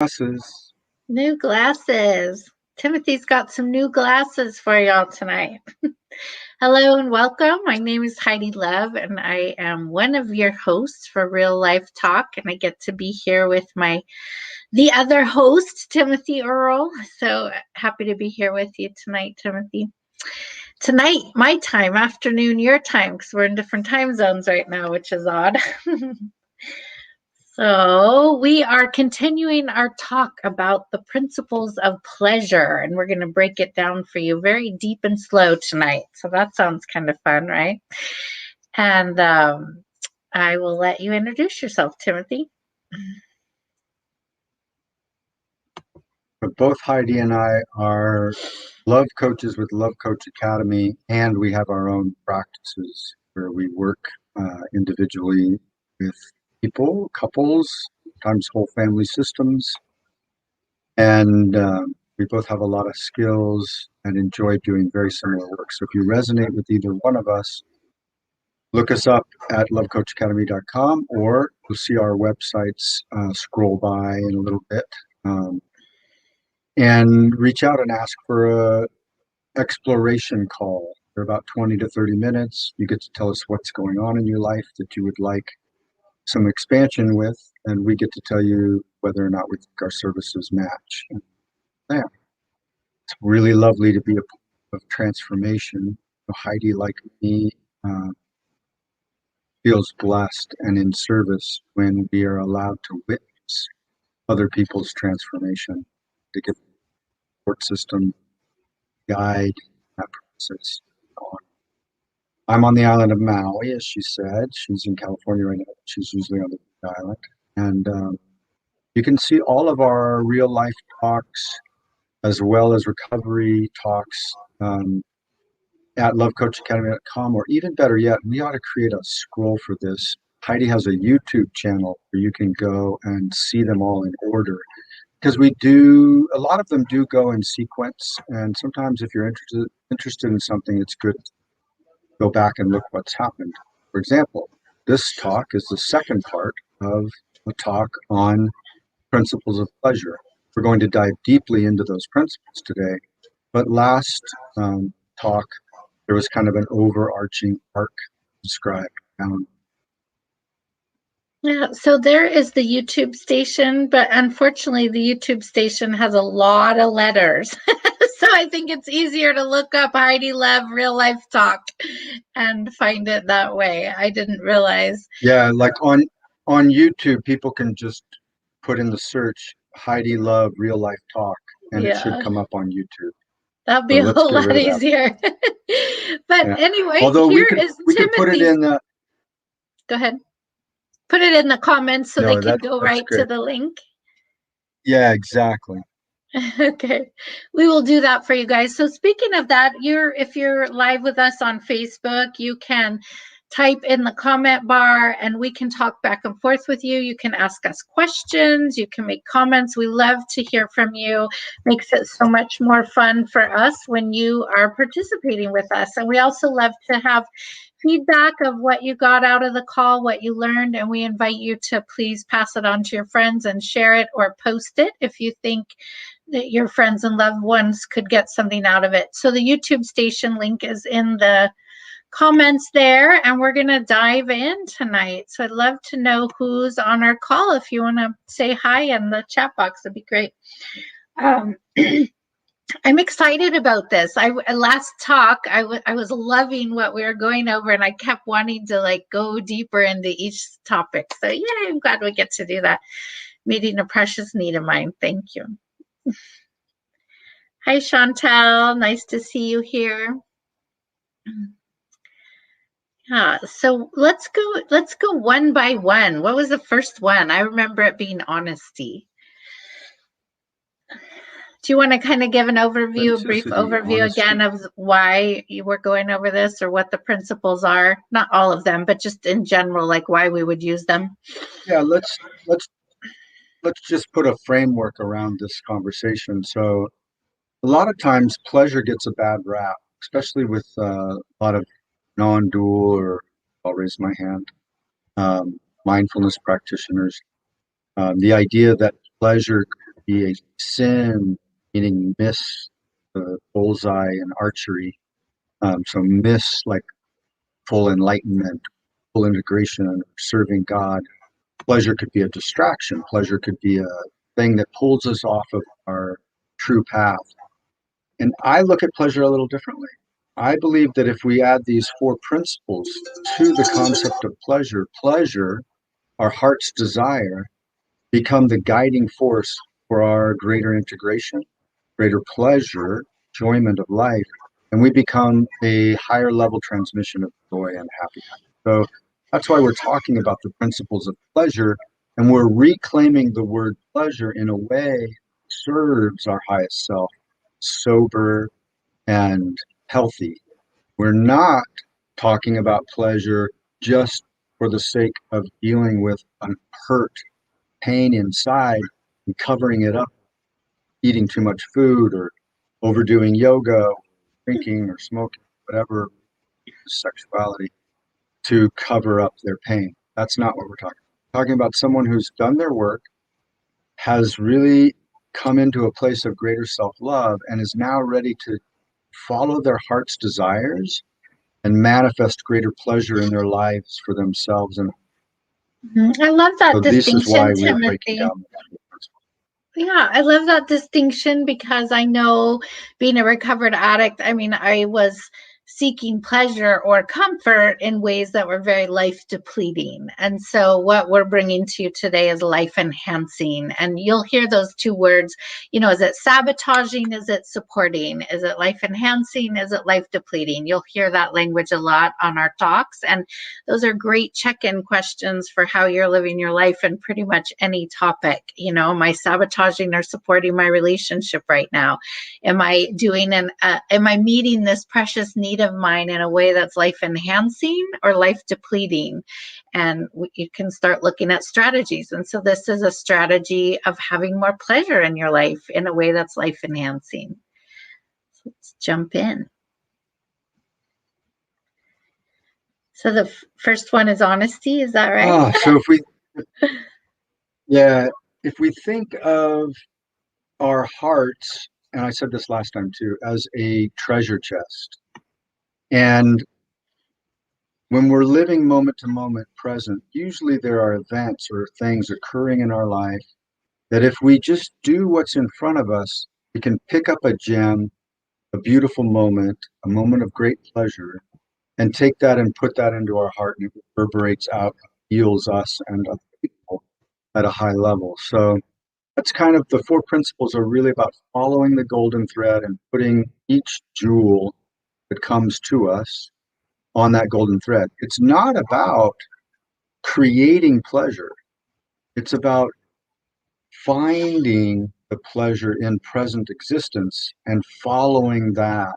Glasses. New glasses. Timothy's got some new glasses for y'all tonight. Hello and welcome. My name is Heidi Love, and I am one of your hosts for Real Life Talk. And I get to be here with the other host, Timothy Earle. So happy to be here with you tonight, Timothy. Tonight, my time, afternoon, your time, because we're in different time zones right now, which is odd. So we are continuing our talk about the principles of pleasure, and we're going to break it down for you very deep and slow tonight. So that sounds kind of fun, right? And I will let you introduce yourself, Timothy. Both Heidi and I are love coaches with Love Coach Academy, and we have our own practices where we work individually with people, couples, sometimes whole family systems. And we both have a lot of skills and enjoy doing very similar work. So if you resonate with either one of us, look us up at lovecoachacademy.com, or you'll see our websites scroll by in a little bit. And reach out and ask for a exploration call. They're about 20 to 30 minutes. You get to tell us what's going on in your life that you would like some expansion with, and we get to tell you whether or not we think our services match. Yeah, it's really lovely to be a part of transformation. Heidi, like me, feels blessed and in service when we are allowed to witness other people's transformation, to get the support system, guide that process on. I'm on the island of Maui, as she said. She's in California right now. She's usually on the island. And you can see all of our real life talks as well as recovery talks at lovecoachacademy.com, or even better yet, we ought to create a scroll for this. Heidi has a YouTube channel where you can go and see them all in order. Because a lot of them do go in sequence, and sometimes if you're interested in something, it's good to go back and look what's happened. For example, this talk is the second part of a talk on principles of pleasure. We're going to dive deeply into those principles today, but last talk, there was kind of an overarching arc described. Yeah, so there is the YouTube station, but unfortunately the YouTube station has a lot of letters. So I think it's easier to look up Heidi Love Real Life Talk and find it that way. I didn't realize. Yeah, like on YouTube, people can just put in the search Heidi Love Real Life Talk, and it should come up on YouTube. That'd be a whole lot easier. But anyway, although we could put it in the. Go ahead. Put it in the comments so they can go right to the link. Yeah, exactly. Okay, we will do that for you guys. So speaking of that, if you're live with us on Facebook, you can type in the comment bar and we can talk back and forth with you. You can ask us questions, you can make comments. We love to hear from you. Makes it so much more fun for us when you are participating with us. And we also love to have feedback of what you got out of the call, what you learned, and we invite you to please pass it on to your friends and share it or post it if you think that your friends and loved ones could get something out of it. So the YouTube station link is in the comments there, and we're going to dive in tonight. So I'd love to know who's on our call. If you want to say hi in the chat box, that'd be great. I'm excited about this. Last talk, I was loving what we were going over, and I kept wanting to go deeper into each topic. So yeah, I'm glad we get to do that. Meeting a precious need of mine. Thank you. Hi, Chantel. Nice to see you here. Yeah, so let's go one by one. What was the first one? I remember it being honesty. Do you want to kind of give an overview, a brief overview again of why you were going over this, or what the principles are? Not all of them, but just in general, like why we would use them. Yeah, let's just put a framework around this conversation. So a lot of times pleasure gets a bad rap, especially with a lot of non-dual, or I'll raise my hand, mindfulness practitioners. The idea that pleasure be a sin, meaning miss the bullseye in archery. So miss like full enlightenment, full integration, serving God. Pleasure could be a distraction. Pleasure could be a thing that pulls us off of our true path. And I look at pleasure a little differently. I believe that if we add these four principles to the concept of pleasure, our heart's desire, become the guiding force for our greater integration, greater pleasure, enjoyment of life, and we become a higher level transmission of joy and happiness. So that's why we're talking about the principles of pleasure, and we're reclaiming the word pleasure in a way that serves our highest self, sober and healthy. We're not talking about pleasure just for the sake of dealing with a hurt, pain inside and covering it up, eating too much food or overdoing yoga, drinking or smoking, whatever, sexuality, to cover up their pain. That's not what we're talking about. We're talking about someone who's done their work, has really come into a place of greater self-love, and is now ready to follow their heart's desires and manifest greater pleasure in their lives for themselves. And I love that so this is why distinction, we're breaking Timothy. down the principles. Yeah, I love that distinction because I know, being a recovered addict, I mean, I was seeking pleasure or comfort in ways that were very life depleting. And so what we're bringing to you today is life enhancing. And you'll hear those two words, is it sabotaging? Is it supporting? Is it life enhancing? Is it life depleting? You'll hear that language a lot on our talks. And those are great check-in questions for how you're living your life in pretty much any topic. Am I sabotaging or supporting my relationship right now? Am I meeting this precious need of mine in a way that's life enhancing or life depleting? And you can start looking at strategies. And so this is a strategy of having more pleasure in your life in a way that's life enhancing. So let's jump in. So the first one is honesty. Is that right? So if we think of our hearts, and I said this last time too, as a treasure chest, and when we're living moment to moment present, usually there are events or things occurring in our life that if we just do what's in front of us, we can pick up a gem, a beautiful moment, a moment of great pleasure, and take that and put that into our heart, and it reverberates out, heals us and other people at a high level. So that's kind of the four principles are really about following the golden thread and putting each jewel that comes to us on that golden thread. It's not about creating pleasure. It's about finding the pleasure in present existence and following that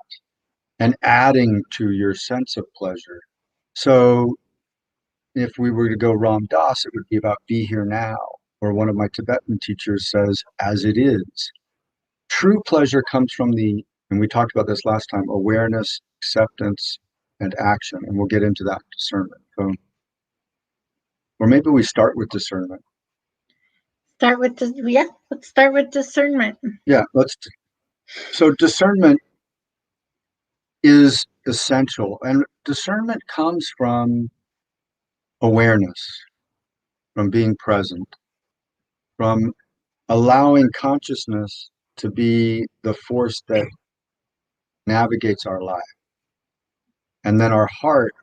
and adding to your sense of pleasure. So if we were to go Ram Dass, it would be about be here now, or one of my Tibetan teachers says, as it is. True pleasure comes from and we talked about this last time, awareness, acceptance, and action. And we'll get into that discernment. So, or maybe we start with discernment. Let's start with discernment. Yeah, so discernment is essential. And discernment comes from awareness, from being present, from allowing consciousness to be the force that navigates our life. And then our heart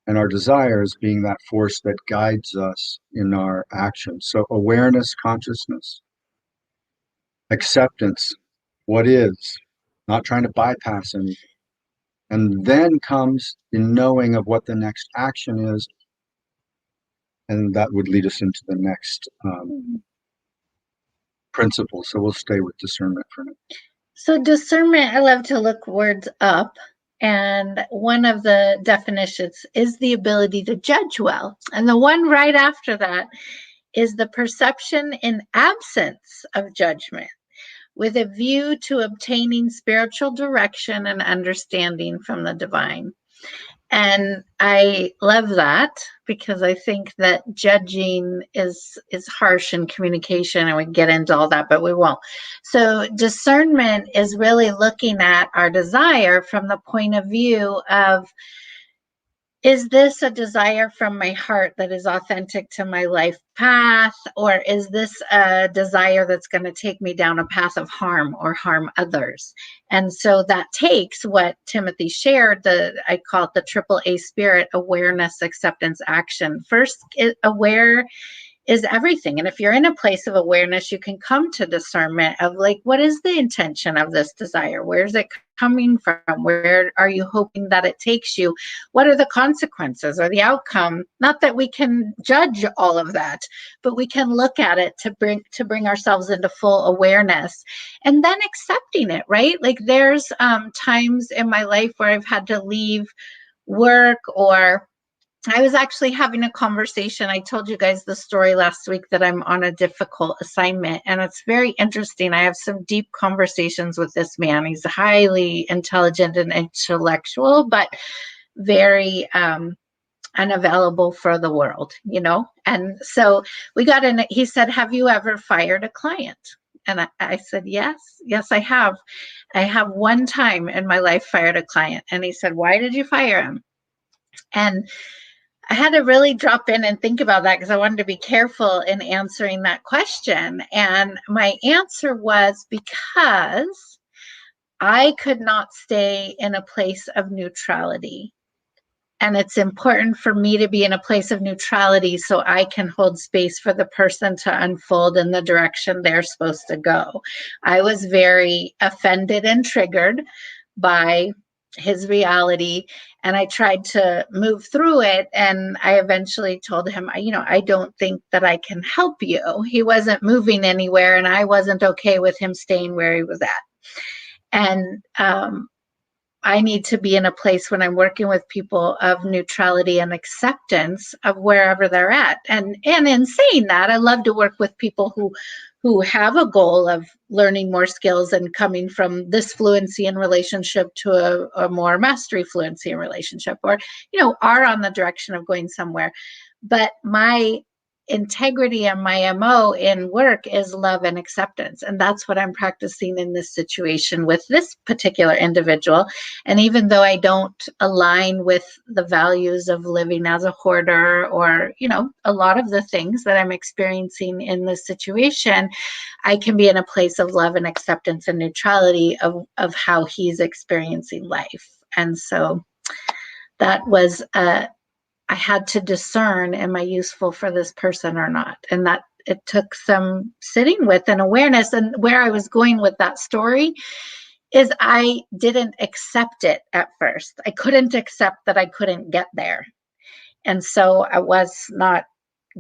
and our desires being that force that guides us in our actions. So awareness, consciousness, acceptance, what is, not trying to bypass anything. And then comes the knowing of what the next action is. And that would lead us into the next principle. So we'll stay with discernment for now. So discernment, I love to look words up. And one of the definitions is the ability to judge well. And the one right after that is the perception in absence of judgment, with a view to obtaining spiritual direction and understanding from the divine. And I love that because I think that judging is harsh in communication, and we get into all that, but we won't. So discernment is really looking at our desire from the point of view of, is this a desire from my heart that is authentic to my life path? Or is this a desire that's going to take me down a path of harm or harm others? And so that takes what Timothy shared, I call it the triple A spirit: awareness, acceptance, action. First, aware is everything. And if you're in a place of awareness, you can come to discernment of like, what is the intention of this desire? Where's it coming from? Where are you hoping that it takes you? What are the consequences or the outcome? Not that we can judge all of that, but we can look at it to bring ourselves into full awareness, and then accepting it, right? Like there's times in my life where I've had to leave work, or I was actually having a conversation. I told you guys the story last week that I'm on a difficult assignment, and it's very interesting. I have some deep conversations with this man. He's highly intelligent and intellectual, but very unavailable for the world, you know? And so we got in, he said, have you ever fired a client? And I said, yes, I have. I have one time in my life fired a client. And he said, why did you fire him? And I had to really drop in and think about that because I wanted to be careful in answering that question. And my answer was because I could not stay in a place of neutrality. And it's important for me to be in a place of neutrality so I can hold space for the person to unfold in the direction they're supposed to go. I was very offended and triggered by his reality, and I tried to move through it. And I eventually told him, I don't think that I can help you. He wasn't moving anywhere, and I wasn't okay with him staying where he was at. And I need to be in a place when I'm working with people of neutrality and acceptance of wherever they're at. And in saying that, I love to work with people who have a goal of learning more skills and coming from this fluency in relationship to a more mastery fluency in relationship, or, are on the direction of going somewhere. But my integrity and my MO in work is love and acceptance. And that's what I'm practicing in this situation with this particular individual. And even though I don't align with the values of living as a hoarder, or, a lot of the things that I'm experiencing in this situation, I can be in a place of love and acceptance and neutrality of how he's experiencing life. And so that was I had to discern, am I useful for this person or not? And that it took some sitting with and awareness. And where I was going with that story is I didn't accept it at first. I couldn't accept that I couldn't get there. And so I was not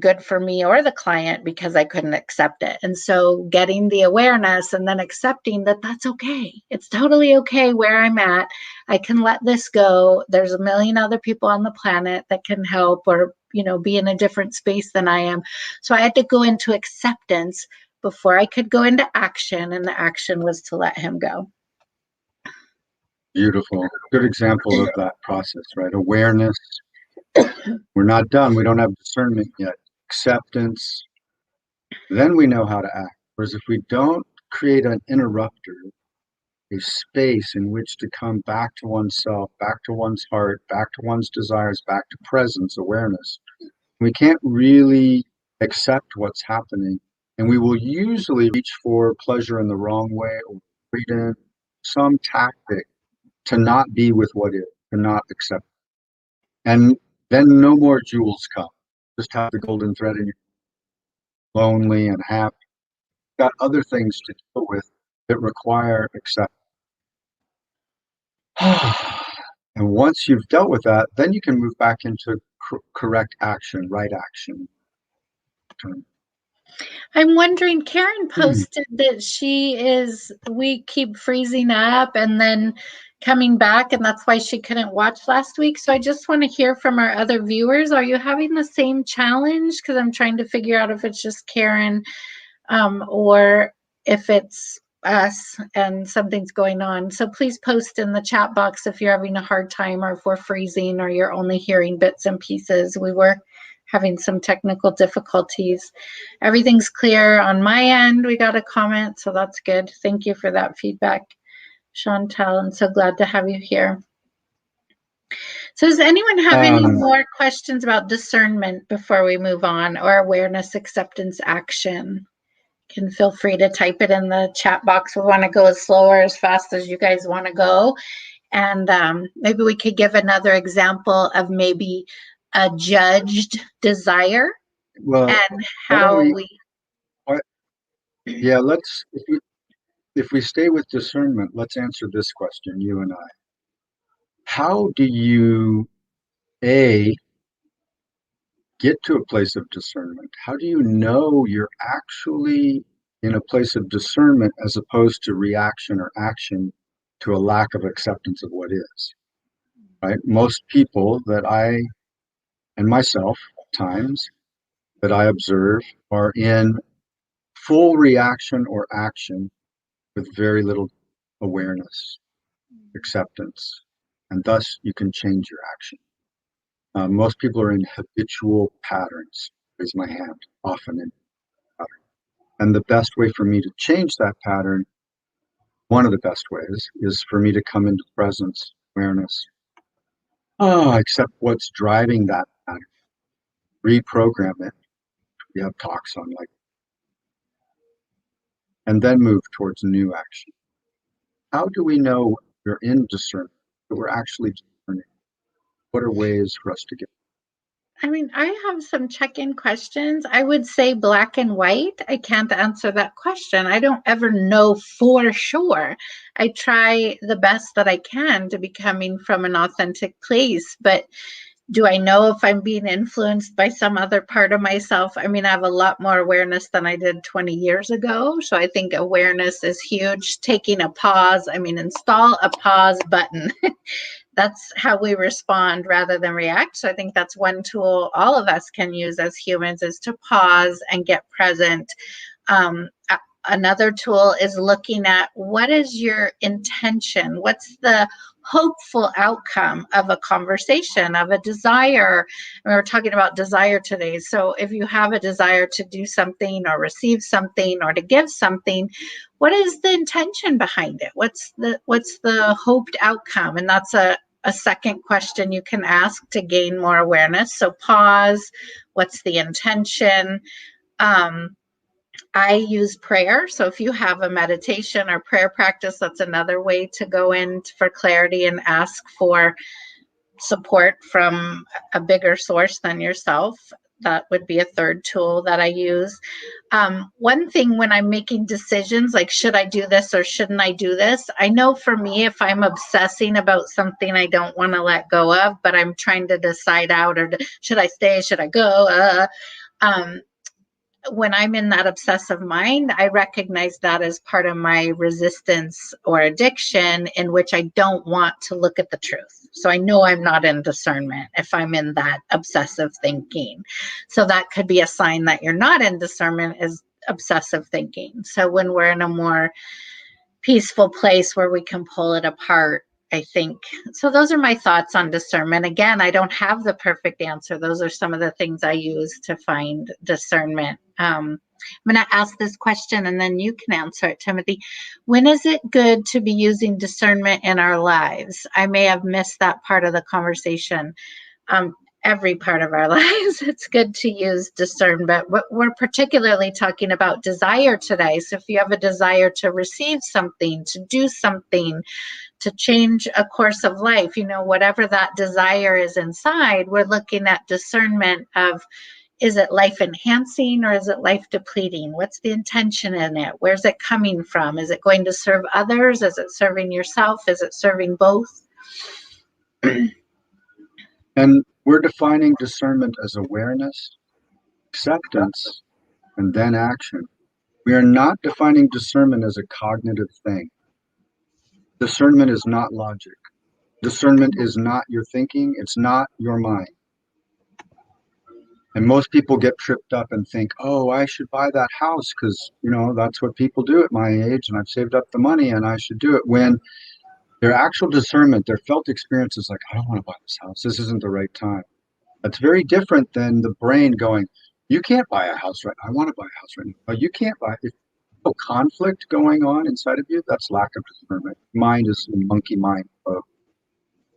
good for me or the client because I couldn't accept it. And so getting the awareness and then accepting that that's okay. It's totally okay where I'm at. I can let this go. There's a million other people on the planet that can help, or, be in a different space than I am. So I had to go into acceptance before I could go into action. And the action was to let him go. Beautiful. Good example of that process, right? Awareness. We're not done. We don't have discernment yet. Acceptance. Then we know how to act. Whereas if we don't create an interrupter, a space in which to come back to oneself, back to one's heart, back to one's desires, back to presence, awareness, we can't really accept what's happening. And we will usually reach for pleasure in the wrong way, or freedom, some tactic to not be with what is, to not accept. And then no more jewels come. Just have the golden thread in you, lonely and happy. Got other things to deal with that require acceptance. And once you've dealt with that, then you can move back into correct action, right action. I'm wondering, Karen posted that we keep freezing up and then coming back, and that's why she couldn't watch last week. So I just want to hear from our other viewers. Are you having the same challenge? Because I'm trying to figure out if it's just Karen, or if it's us and something's going on. So please post in the chat box if you're having a hard time or if we're freezing or you're only hearing bits and pieces. We were having some technical difficulties. Everything's clear on my end. We got a comment, so that's good. Thank you for that feedback, Chantal. I'm so glad to have you here. So does anyone have any more questions about discernment before we move on, or awareness, acceptance, action? Can feel free to type it in the chat box. We want to go as slow or as fast as you guys want to go. And maybe we could give another example of maybe a judged desire, well, and how yeah, let's, if we stay with discernment, let's answer this question, you and I. How do you, A, get to a place of discernment? How do you know you're actually in a place of discernment as opposed to reaction or action to a lack of acceptance of what is? Right? Most people that I, and myself at times, that I observe are in full reaction or action with very little awareness, acceptance, and thus you can change your action. Most people are in habitual patterns. Raise my hand, often in pattern. And the best way for me to change that pattern, one of the best ways, is for me to come into presence, awareness. Accept what's driving that pattern, reprogram it. We have talks on like, and then move towards new action. How do we know we're in discernment, that we're actually discerning? What are ways for us to get? I mean, I have some check-in questions. I would say black and white. I can't answer that question. I don't ever know for sure. I try the best that I can to be coming from an authentic place, but do I know if I'm being influenced by some other part of myself? I mean, I have a lot more awareness than I did 20 years ago. So I think awareness is huge. Taking a pause. I mean, install a pause button. That's how we respond rather than react. So I think that's one tool all of us can use as humans, is to pause and get present. Another tool is looking at, what is your intention? What's the hopeful outcome of a conversation, of a desire? And we were talking about desire today. So if you have a desire to do something or receive something or to give something, what is the intention behind it? What's the hoped outcome? And that's a second question you can ask to gain more awareness. So pause, what's the intention? I use prayer. So if you have a meditation or prayer practice, that's another way to go in for clarity and ask for support from a bigger source than yourself. That would be a third tool that I use. One thing when I'm making decisions, like should I do this or shouldn't I do this? I know for me, if I'm obsessing about something I don't want to let go of, but I'm trying to decide out, or should I stay, should I go? When I'm in that obsessive mind, I recognize that as part of my resistance or addiction, in which I don't want to look at the truth. So I know I'm not in discernment if I'm in that obsessive thinking. So that could be a sign that you're not in discernment, is obsessive thinking. So when we're in a more peaceful place where we can pull it apart, I think. So those are my thoughts on discernment. Again, I don't have the perfect answer. Those are some of the things I use to find discernment. I'm going to ask this question and then you can answer it, Timothy. When is it good to be using discernment in our lives? I may have missed that part of the conversation. Every part of our lives, it's good to use discernment. We're particularly talking about desire today. So if you have a desire to receive something, to do something, to change a course of life, whatever that desire is inside, we're looking at discernment of, is it life enhancing or is it life depleting? What's the intention in it? Where's it coming from? Is it going to serve others? Is it serving yourself? Is it serving both? And we're defining discernment as awareness, acceptance, and then action. We are not defining discernment as a cognitive thing. Discernment is not logic. Discernment is not your thinking. It's not your mind. And most people get tripped up and think, oh, I should buy that house because, that's what people do at my age and I've saved up the money and I should do it. When their actual discernment, their felt experience is like, I don't want to buy this house. This isn't the right time. That's very different than the brain going, you can't buy a house right now. I want to buy a house right now. But you can't buy it. No conflict going on inside of you, that's lack of discernment. Mind is monkey mind.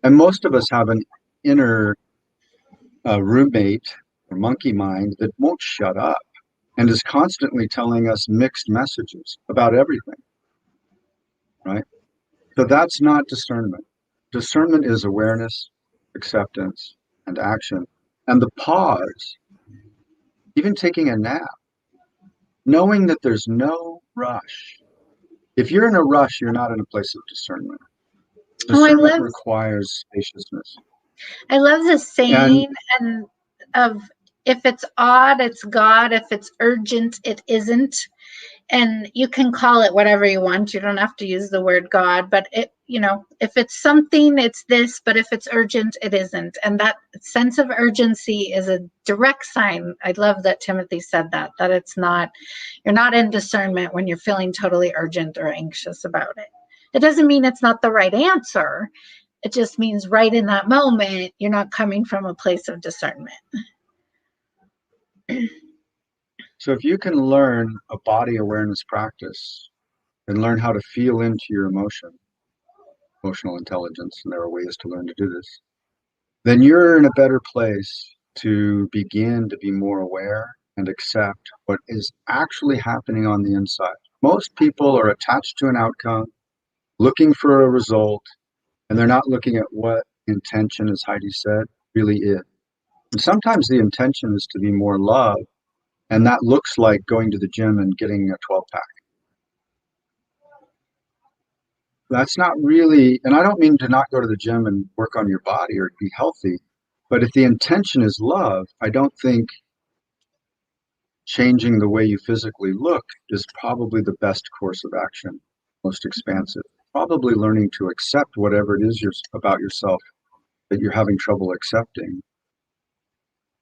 And most of us have an inner roommate or monkey mind that won't shut up and is constantly telling us mixed messages about everything, right? So that's not discernment. Discernment is awareness, acceptance, and action. And the pause, even taking a nap, knowing that there's no rush. If you're in a rush, you're not in a place of discernment. Discernment requires spaciousness. I love this saying and of if it's odd, it's God. If it's urgent, it isn't. And you can call it whatever you want. You don't have to use the word God, but if it's something, it's this, but if it's urgent, it isn't. And that sense of urgency is a direct sign. I love that Timothy said that it's not, you're not in discernment when you're feeling totally urgent or anxious about it. It doesn't mean it's not the right answer. It just means right in that moment, you're not coming from a place of discernment. So if you can learn a body awareness practice and learn how to feel into your emotional intelligence, and there are ways to learn to do this, then you're in a better place to begin to be more aware and accept what is actually happening on the inside. Most people are attached to an outcome, looking for a result, and they're not looking at what intention, as Heidi said, really is. And sometimes the intention is to be more love, and that looks like going to the gym and getting a 12-pack. That's not really, and I don't mean to not go to the gym and work on your body or be healthy, but if the intention is love, I don't think changing the way you physically look is probably the best course of action, most expansive. Probably learning to accept whatever it is about yourself that you're having trouble accepting,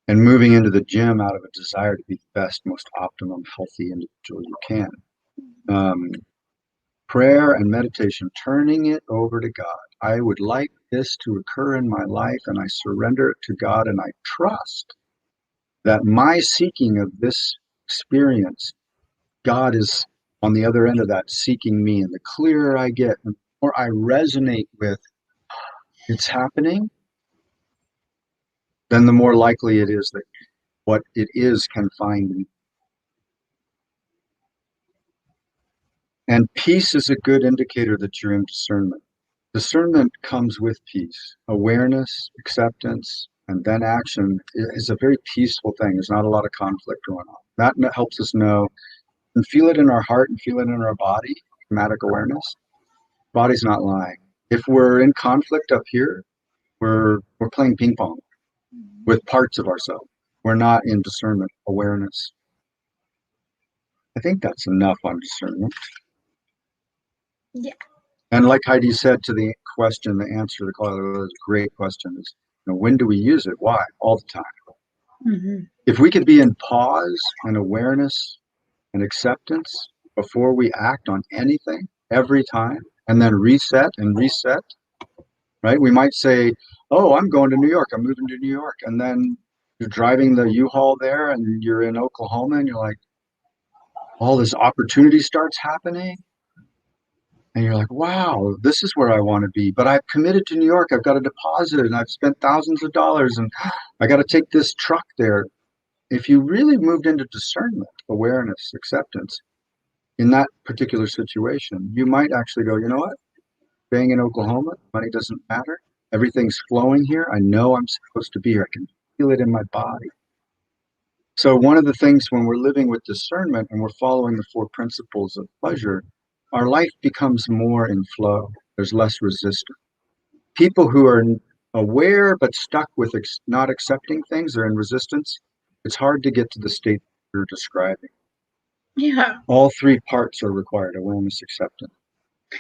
and moving into the gym out of a desire to be the best, most optimum, healthy individual you can. Prayer and meditation, turning it over to God. I would like this to occur in my life, and I surrender it to God, and I trust that my seeking of this experience, God is on the other end of that seeking me. And the clearer I get, the more I resonate with it's happening, then the more likely it is that what it is can find me. And peace is a good indicator that you're in discernment. Discernment comes with peace. Awareness, acceptance, and then action is a very peaceful thing. There's not a lot of conflict going on. That helps us know and feel it in our heart and feel it in our body, somatic awareness. Body's not lying. If we're in conflict up here, we're playing ping pong with parts of ourselves. We're not in discernment, awareness. I think that's enough on discernment. Yeah. And like Heidi said to the question, the answer to the call, was a great question, is when do we use it? Why? All the time. Mm-hmm. If we could be in pause and awareness and acceptance before we act on anything every time, and then reset and reset, right? We might say, oh, I'm going to New York. I'm moving to New York. And then you're driving the U-Haul there and you're in Oklahoma and you're like, all this opportunity starts happening. And you're like, wow, this is where I want to be. But I've committed to New York. I've got a deposit and I've spent thousands of dollars and I got to take this truck there. If you really moved into discernment, awareness, acceptance in that particular situation, you might actually go, you know what? Staying in Oklahoma, money doesn't matter. Everything's flowing here. I know I'm supposed to be here. I can feel it in my body. So one of the things when we're living with discernment and we're following the 4 principles of pleasure, our life becomes more in flow. There's less resistance. People who are aware but stuck with not accepting things or in resistance, it's hard to get to the state you're describing. Yeah. All 3 parts are required: awareness, acceptance.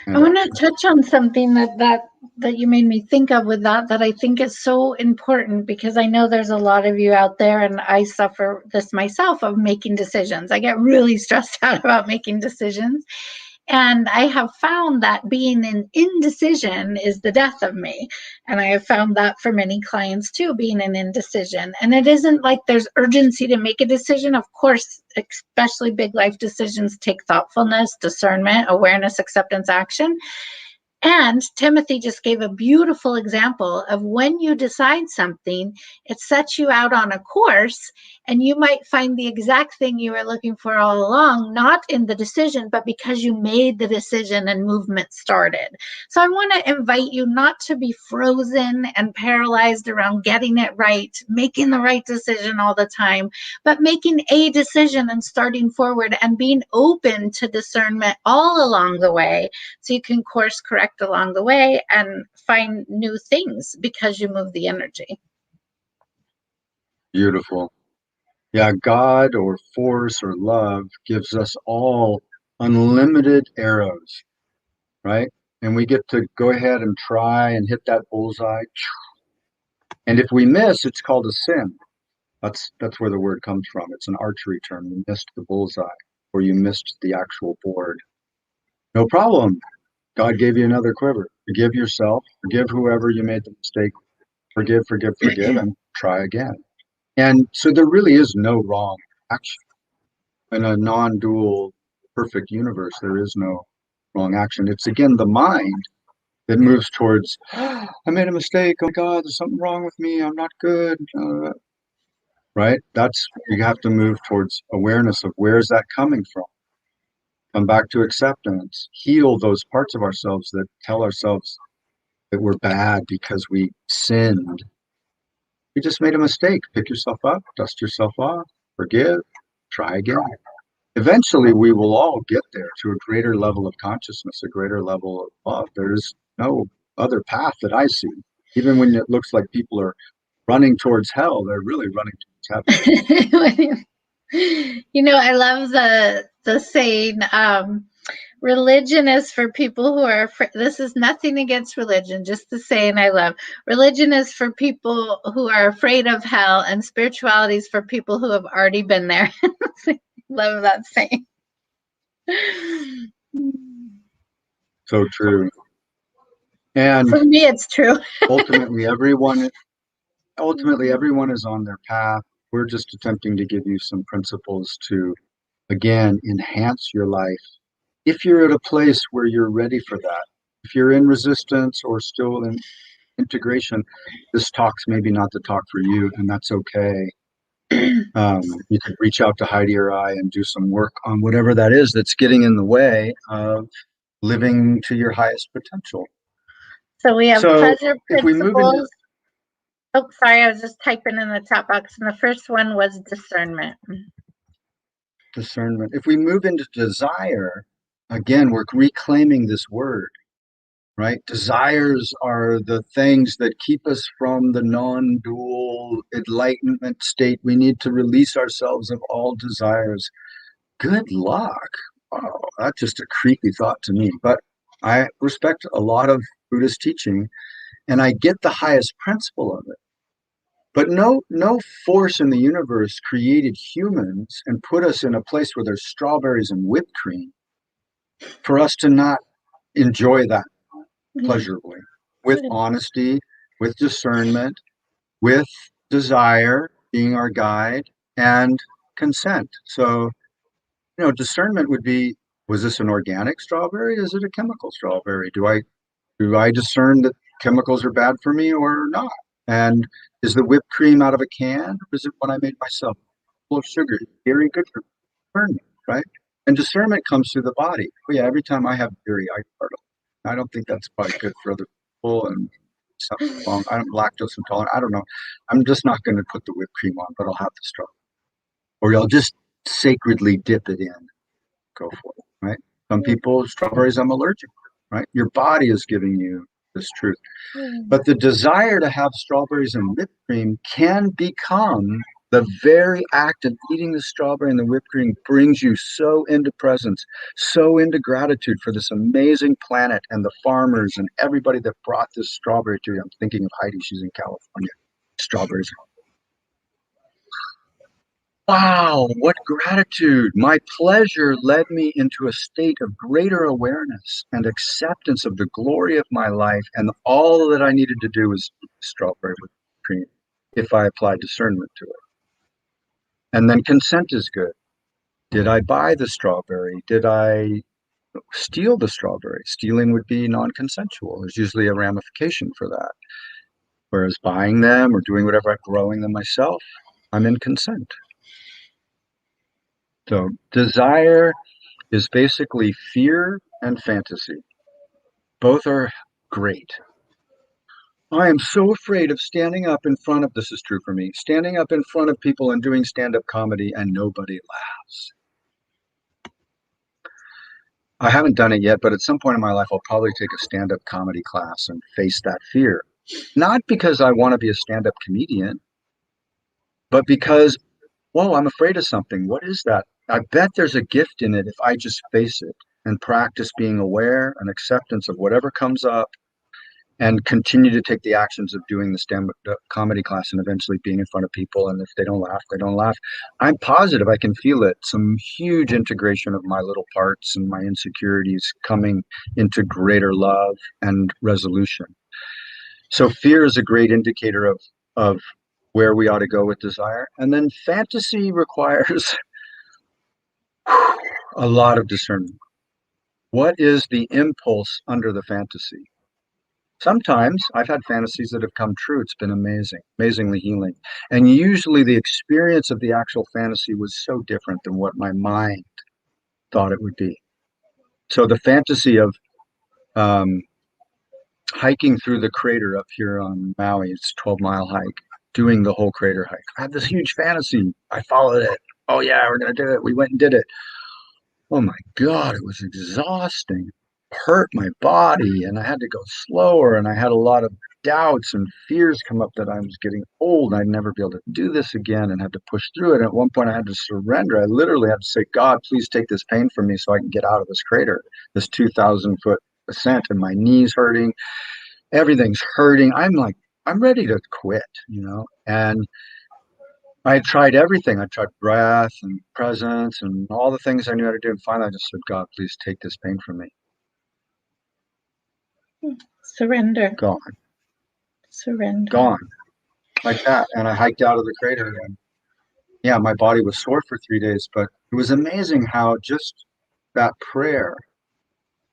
I want to touch on something that you made me think of with that I think is so important, because I know there's a lot of you out there, and I suffer this myself, of making decisions. I get really stressed out about making decisions. And I have found that being in indecision is the death of me. And I have found that for many clients too, being in indecision. And it isn't like there's urgency to make a decision. Of course, especially big life decisions take thoughtfulness, discernment, awareness, acceptance, action. And Timothy just gave a beautiful example of when you decide something, it sets you out on a course, and you might find the exact thing you were looking for all along, not in the decision, but because you made the decision and movement started. So I want to invite you not to be frozen and paralyzed around getting it right, making the right decision all the time, but making a decision and starting forward and being open to discernment all along the way, so you can course correct along the way and find new things because you move the energy. Beautiful. Yeah, God or force or love gives us all unlimited arrows, right? And we get to go ahead and try and hit that bullseye. And if we miss, it's called a sin. That's where the word comes from. It's an archery term. You missed the bullseye, or you missed the actual board. No problem. God gave you another quiver. Forgive yourself, forgive whoever you made the mistake. Forgive, and try again. And so there really is no wrong action. In a non-dual, perfect universe, there is no wrong action. It's again the mind that moves towards, I made a mistake. Oh my God, there's something wrong with me. I'm not good. Right? You have to move towards awareness of where is that coming from. Come back to acceptance. Heal those parts of ourselves that tell ourselves that we're bad because we sinned. You just made a mistake. Pick yourself up, dust yourself off, forgive, try again. Eventually, we will all get there to a greater level of consciousness, a greater level of love. There is no other path that I see. Even when it looks like people are running towards hell, they're really running towards heaven. I love the saying, religion is for people who are afraid. This is nothing against religion, just the saying I love. Religion is for people who are afraid of hell, and spirituality is for people who have already been there. Love that saying. So true. And for me, it's true. ultimately, everyone is on their path. We're just attempting to give you some principles to, again, enhance your life. If you're at a place where you're ready for that, if you're in resistance or still in integration, this talk's maybe not the talk for you, and that's okay. You could reach out to Heidi or I and do some work on whatever that is that's getting in the way of living to your highest potential. So we have pleasure principles. Oh, sorry, I was just typing in the chat box, and the first one was discernment. Discernment. If we move into desire, again, we're reclaiming this word, right? Desires are the things that keep us from the non-dual enlightenment state. We need to release ourselves of all desires. Good luck. Oh, that's just a creepy thought to me. But I respect a lot of Buddhist teaching, and I get the highest principle of it. But no force in the universe created humans and put us in a place where there's strawberries and whipped cream for us to not enjoy that pleasurably, with honesty, with discernment, with desire being our guide, and consent. So, discernment would be, was this an organic strawberry? Is it a chemical strawberry? Do I discern that chemicals are bad for me or not? And is the whipped cream out of a can, or is it what I made myself? Full of sugar, very good for discernment, right? And discernment comes through the body. Oh yeah, every time I have dairy, I don't think that's probably good for other people, and something wrong. I'm lactose intolerant. I don't know. I'm just not going to put the whipped cream on, but I'll have the straw, or I'll just sacredly dip it in. Go for it, right? Some people, strawberries, I'm allergic to, right? Your body is giving you this truth. But the desire to have strawberries and whipped cream can become The very act of eating the strawberry and the whipped cream brings you so into presence, so into gratitude for this amazing planet and the farmers and everybody that brought this strawberry to you. I'm thinking of Heidi, she's in California. Strawberries. Wow, what gratitude. My pleasure led me into a state of greater awareness and acceptance of the glory of my life. And all that I needed to do was eat strawberry with cream if I applied discernment to it. And then consent is good. Did I buy the strawberry? Did I steal the strawberry? Stealing would be non-consensual. There's usually a ramification for that. Whereas buying them or doing whatever, I'm growing them myself, I'm in consent. So desire is basically fear and fantasy. Both are great. I am so afraid of standing up in front of, this is true for me, standing up in front of people and doing stand-up comedy and nobody laughs. I haven't done it yet, but at some point in my life, I'll probably take a stand-up comedy class and face that fear. Not because I want to be a stand-up comedian, but because, whoa, I'm afraid of something. What is that? I bet there's a gift in it if I just face it and practice being aware and acceptance of whatever comes up and continue to take the actions of doing the stand-up comedy class and eventually being in front of people. And if they don't laugh, they don't laugh. I'm positive I can feel it. Some huge integration of my little parts and my insecurities coming into greater love and resolution. So fear is a great indicator of where we ought to go with desire. And then fantasy requires a lot of discernment. What is the impulse under the fantasy? Sometimes I've had fantasies that have come true. It's been amazing, amazingly healing. And usually the experience of the actual fantasy was so different than what my mind thought it would be. So the fantasy of hiking through the crater up here on Maui, it's a 12-mile hike, doing the whole crater hike. I had this huge fantasy. I followed it. Oh yeah, we're going to do it. We went and did it. Oh my God, it was exhausting. Hurt my body and I had to go slower and I had a lot of doubts and fears come up that I was getting old and I'd never be able to do this again and had to push through it. And at one point I had to surrender. I literally had to say, God, please take this pain from me so I can get out of this crater, this 2,000-foot ascent, and my knees hurting. Everything's hurting. I'm ready to quit, and I tried everything. I tried breath and presence and all the things I knew how to do. And finally I just said, God, please take this pain from me. Surrender. Gone. Surrender. Gone. Like that. And I hiked out of the crater and yeah, my body was sore for 3 days, but it was amazing how just that prayer,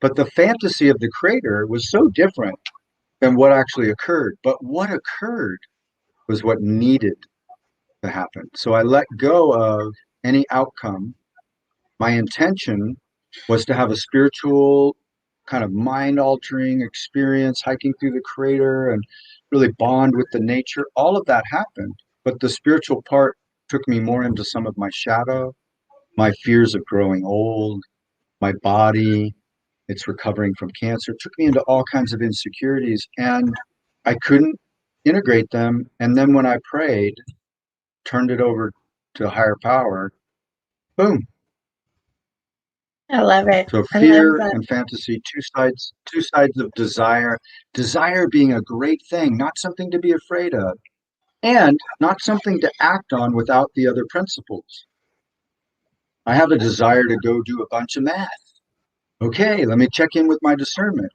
but the fantasy of the crater was so different than what actually occurred. But what occurred was what needed to happen. So I let go of any outcome. My intention was to have a spiritual kind of mind-altering experience, hiking through the crater and really bond with the nature. All of that happened, but the spiritual part took me more into some of my shadow, my fears of growing old, my body, it's recovering from cancer. It took me into all kinds of insecurities and I couldn't integrate them. And then when I prayed, turned it over to a higher power, boom. I love it. So fear and fantasy, two sides of desire. Desire being a great thing, not something to be afraid of, and not something to act on without the other principles. I have a desire to go do a bunch of math. Okay, let me check in with my discernment.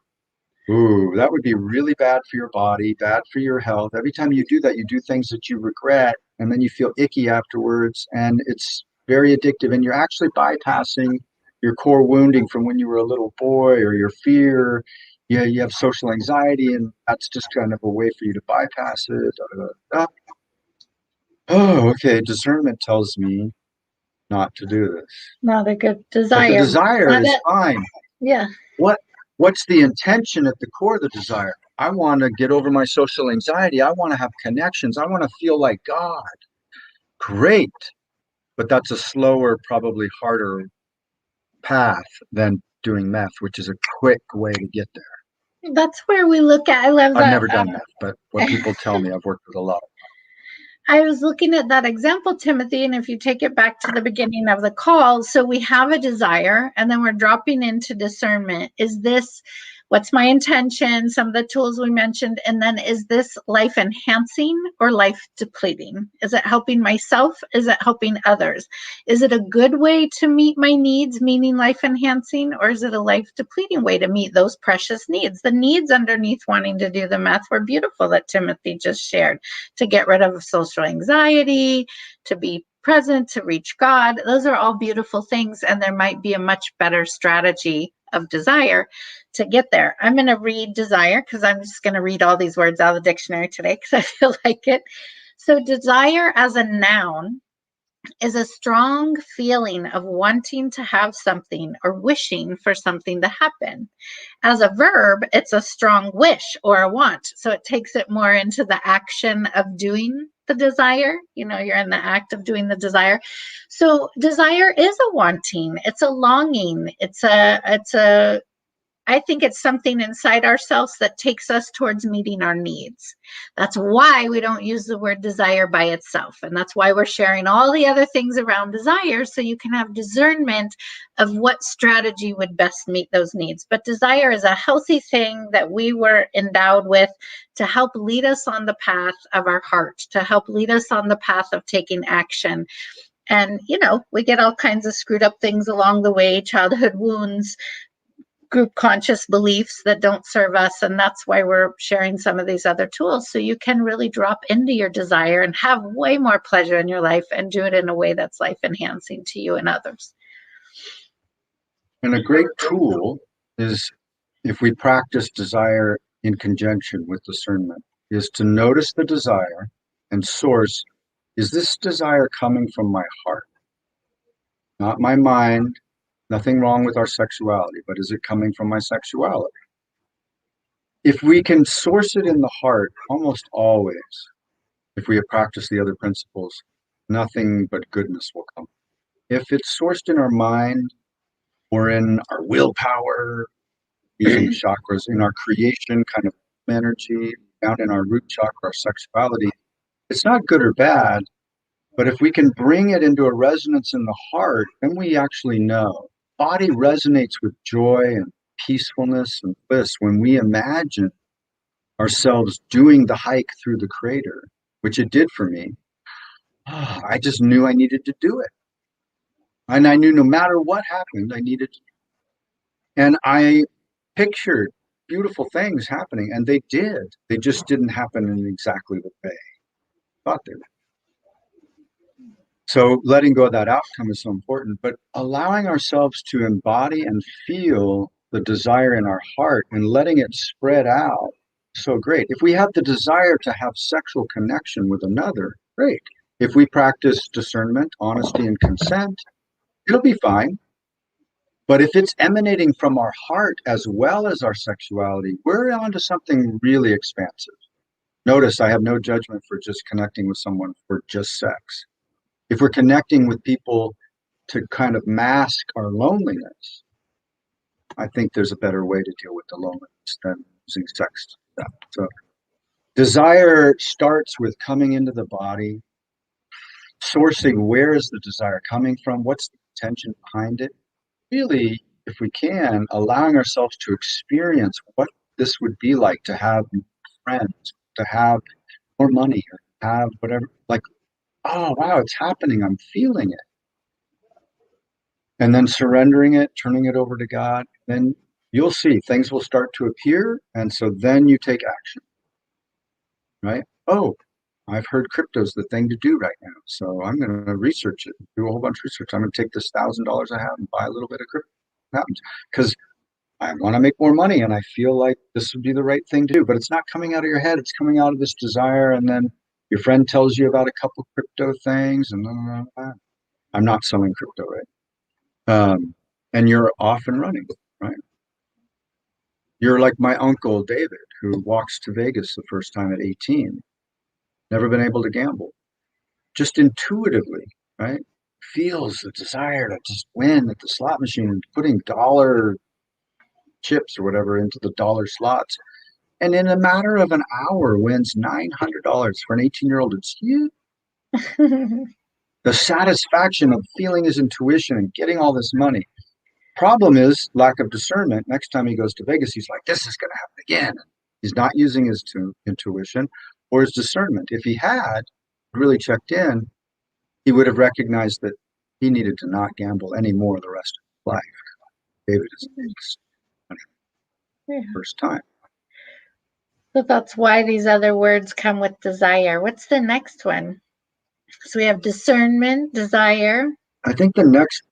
Ooh, that would be really bad for your body, bad for your health. Every time you do that, you do things that you regret, and then you feel icky afterwards, and it's very addictive, and you're actually bypassing your core wounding from when you were a little boy or your fear. Yeah, you have social anxiety, and that's just kind of a way for you to bypass it. Oh, okay. Discernment tells me not to do this. Not a good desire. But the desire is fine. Yeah. What's the intention at the core of the desire? I want to get over my social anxiety. I want to have connections. I want to feel like God. Great. But that's a slower, probably harder path than doing meth, which is a quick way to get there. That's where we look at. I love that. I've never done meth, but what people tell me, I've worked with a lot. I was looking at that example, Timothy, and if you take it back to the beginning of the call, so we have a desire and then we're dropping into discernment. Is this what's my intention? Some of the tools we mentioned. And then is this life enhancing or life depleting? Is it helping myself? Is it helping others? Is it a good way to meet my needs, meaning life enhancing, or is it a life depleting way to meet those precious needs? The needs underneath wanting to do the math were beautiful that Timothy just shared, to get rid of social anxiety, to be present, to reach God. Those are all beautiful things, and there might be a much better strategy of desire to get there. I'm going to read desire because I'm just going to read all these words out of the dictionary today because I feel like it. So desire as a noun is a strong feeling of wanting to have something or wishing for something to happen. As a verb, it's a strong wish or a want. So it takes it more into the action of doing the desire. You're in the act of doing the desire. So desire is a wanting, it's a longing, I think it's something inside ourselves that takes us towards meeting our needs. That's why we don't use the word desire by itself. And that's why we're sharing all the other things around desire, so you can have discernment of what strategy would best meet those needs. But desire is a healthy thing that we were endowed with to help lead us on the path of our heart, to help lead us on the path of taking action. And, we get all kinds of screwed up things along the way, childhood wounds, group conscious beliefs that don't serve us. And that's why we're sharing some of these other tools, so you can really drop into your desire and have way more pleasure in your life and do it in a way that's life enhancing to you and others. And a great tool is, if we practice desire in conjunction with discernment, is to notice the desire and source. Is this desire coming from my heart? Not my mind. Nothing wrong with our sexuality, but is it coming from my sexuality? If we can source it in the heart, almost always, if we have practiced the other principles, nothing but goodness will come. If it's sourced in our mind or in our willpower, using chakras, in our creation kind of energy, down in our root chakra, our sexuality, it's not good or bad, but if we can bring it into a resonance in the heart, then we actually know. Body resonates with joy and peacefulness and bliss when we imagine ourselves doing the hike through the crater, which it did for me. I just knew I needed to do it. And I knew no matter what happened, I needed to. And I pictured beautiful things happening, and they did. They just didn't happen in exactly the way I thought they would. So letting go of that outcome is so important, but allowing ourselves to embody and feel the desire in our heart and letting it spread out, so great. If we have the desire to have sexual connection with another, great. If we practice discernment, honesty, and consent, it'll be fine. But if it's emanating from our heart as well as our sexuality, we're onto something really expansive. Notice I have no judgment for just connecting with someone for just sex. If we're connecting with people to kind of mask our loneliness, I think there's a better way to deal with the loneliness than using sex. So desire starts with coming into the body, sourcing where is the desire coming from, what's the intention behind it. Really, if we can, allowing ourselves to experience what this would be like to have friends, to have more money, or have whatever, like, oh, wow, it's happening. I'm feeling it. And then surrendering it, turning it over to God, then you'll see things will start to appear. And so then you take action, right? Oh, I've heard crypto's the thing to do right now. So I'm going to research it, do a whole bunch of research. I'm going to take this $1,000 I have and buy a little bit of crypto. Happens because I want to make more money and I feel like this would be the right thing to do, but it's not coming out of your head. It's coming out of this desire. And then your friend tells you about a couple crypto things and I'm not selling crypto, right? And you're off and running, right? You're like my uncle David, who walks to Vegas the first time at 18, never been able to gamble, just intuitively, right? Feels the desire to just win at the slot machine and putting dollar chips or whatever into the dollar slots. And in a matter of an hour wins $900 for an 18-year-old. It's huge. The satisfaction of feeling his intuition and getting all this money. Problem is lack of discernment. Next time he goes to Vegas, he's like, this is going to happen again. He's not using his intuition or his discernment. If he had really checked in, he would have recognized that he needed to not gamble anymore the rest of his life. David is the first time. So that's why these other words come with desire. What's the next one? So we have discernment, desire. I think the next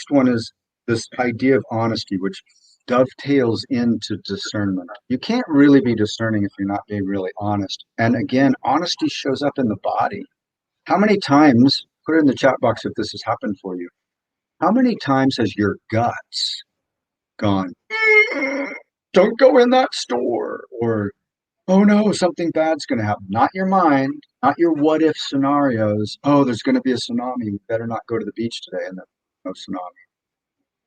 one is this idea of honesty, which dovetails into discernment. You can't really be discerning if you're not being really honest. And again, honesty shows up in the body. How many times, put it in the chat box if this has happened for you, how many times has your guts gone, don't go in that store, or oh no, something bad's going to happen? Not your mind, not your what if scenarios. Oh, there's going to be a tsunami. We better not go to the beach today. And then no tsunami.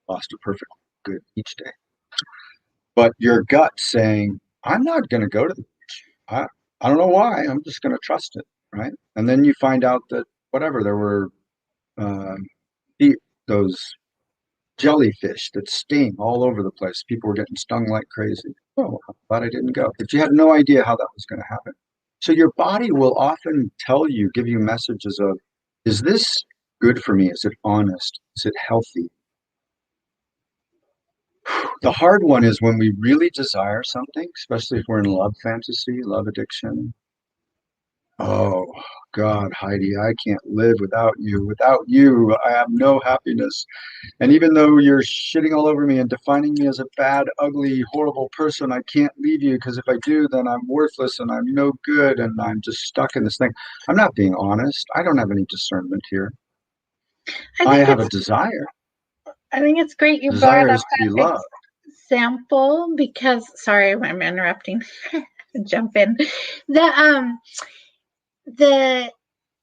Lost a perfect good beach day. But your gut saying, I'm not going to go to the beach. I don't know why. I'm just going to trust it. Right. And then you find out that whatever, there were those jellyfish that sting all over the place. People were getting stung like crazy. Oh, I'm glad I didn't go. But you had no idea how that was going to happen. So your body will often tell you, give you messages of, is this good for me? Is it honest? Is it healthy? The hard one is when we really desire something, especially if we're in love fantasy, love addiction. Oh, God, Heidi, I can't live without you. Without you, I have no happiness. And even though you're shitting all over me and defining me as a bad, ugly, horrible person, I can't leave you because if I do, then I'm worthless and I'm no good and I'm just stuck in this thing. I'm not being honest. I don't have any discernment here. I have a desire. I think it's great you Desire brought is up to be that loved. example because, sorry, I'm interrupting. Jump in.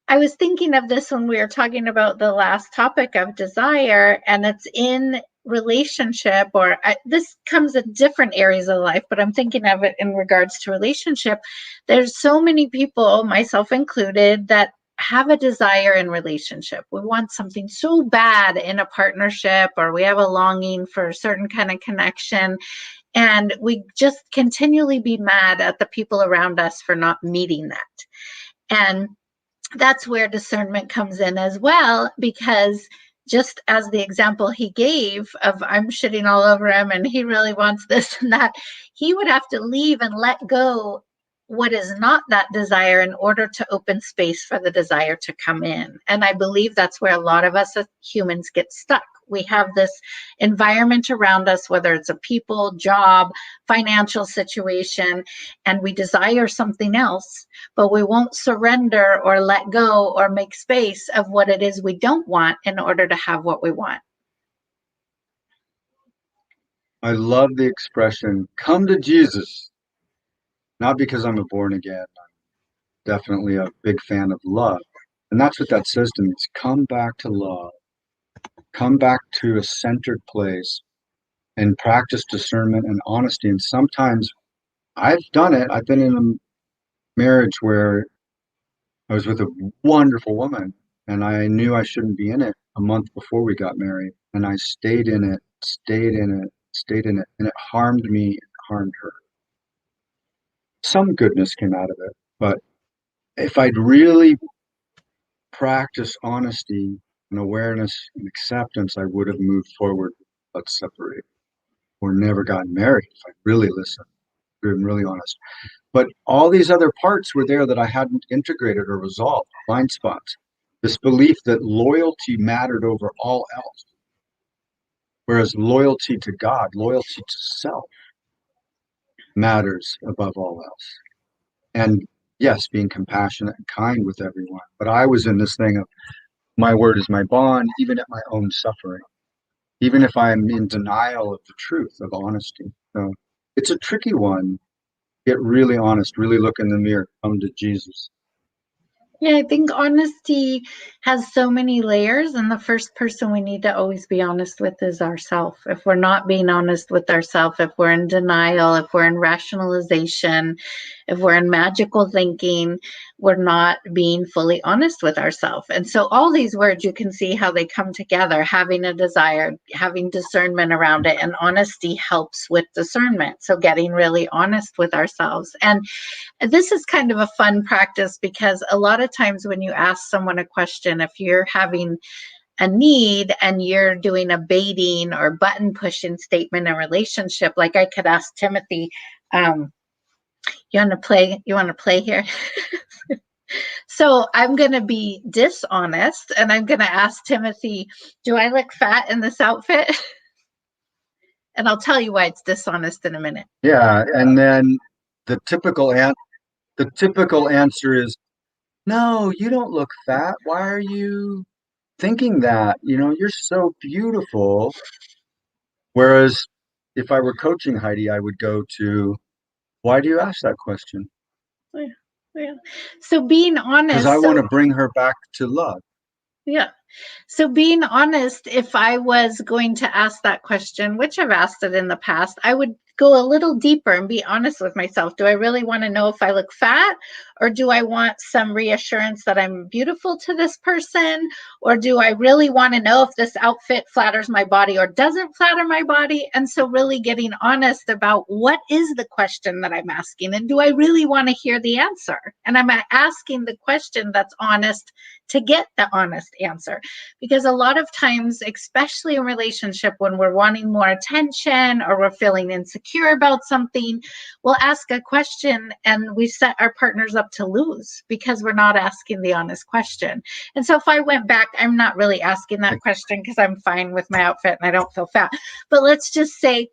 I was thinking of this when we were talking about the last topic of desire, and it's in relationship, or this comes in different areas of life, but I'm thinking of it in regards to relationship. There's so many people, myself included, that have a desire in relationship. We want something so bad in a partnership, or we have a longing for a certain kind of connection. And we just continually be mad at the people around us for not meeting that. And that's where discernment comes in as well, because just as the example he gave of I'm shitting all over him and he really wants this and that, he would have to leave and let go what is not that desire in order to open space for the desire to come in. And I believe that's where a lot of us as humans get stuck. We have this environment around us, whether it's a people, job, financial situation, and we desire something else, but we won't surrender or let go or make space of what it is we don't want in order to have what we want. I love the expression, come to Jesus. Not because I'm a born again. I'm definitely a big fan of love. And that's what that says to me. It's come back to love. Come back to a centered place and practice discernment and honesty. And sometimes I've done it. I've been in a marriage where I was with a wonderful woman and I knew I shouldn't be in it a month before we got married. And I stayed in it, stayed in it, stayed in it. And it harmed me, it harmed her. Some goodness came out of it. But if I'd really practiced honesty and awareness and acceptance, I would have moved forward. Let's separate or never gotten married if I really listened, been really honest. But all these other parts were there that I hadn't integrated or resolved, blind spots. This belief that loyalty mattered over all else, whereas loyalty to God, loyalty to self matters above all else. And yes, being compassionate and kind with everyone. But I was in this thing of my word is my bond, even at my own suffering, even if I'm in denial of the truth of honesty. So it's a tricky one. Get really honest, really look in the mirror, come to Jesus. Yeah, I think honesty has so many layers, and the first person we need to always be honest with is ourselves. If we're not being honest with ourselves, if we're in denial, if we're in rationalization, if we're in magical thinking, we're not being fully honest with ourselves. And so, all these words, you can see how they come together: having a desire, having discernment around it, and honesty helps with discernment. So, getting really honest with ourselves. And this is kind of a fun practice because a lot of times when you ask someone a question, if you're having a need and you're doing a baiting or button pushing statement in a relationship, like I could ask Timothy, you want to play here? So I'm going to be dishonest and I'm going to ask Timothy, do I look fat in this outfit? And I'll tell you why it's dishonest in a minute. Yeah, and then the typical answer is, no, you don't look fat. Why are you thinking that? You're so beautiful. Whereas if I were coaching Heidi, I would go to, why do you ask that question? Yeah. Yeah. So being honest. Because I want to bring her back to love. Yeah. So being honest, if I was going to ask that question, which I've asked it in the past, I would go a little deeper and be honest with myself. Do I really want to know if I look fat, or do I want some reassurance that I'm beautiful to this person? Or do I really want to know if this outfit flatters my body or doesn't flatter my body? And so really getting honest about what is the question that I'm asking, and do I really want to hear the answer? And I'm asking the question that's honest to get the honest answer. Because a lot of times, especially in relationship, when we're wanting more attention or we're feeling insecure about something, we'll ask a question and we set our partners up to lose because we're not asking the honest question. And so if I went back, I'm not really asking that question because I'm fine with my outfit and I don't feel fat. But let's just say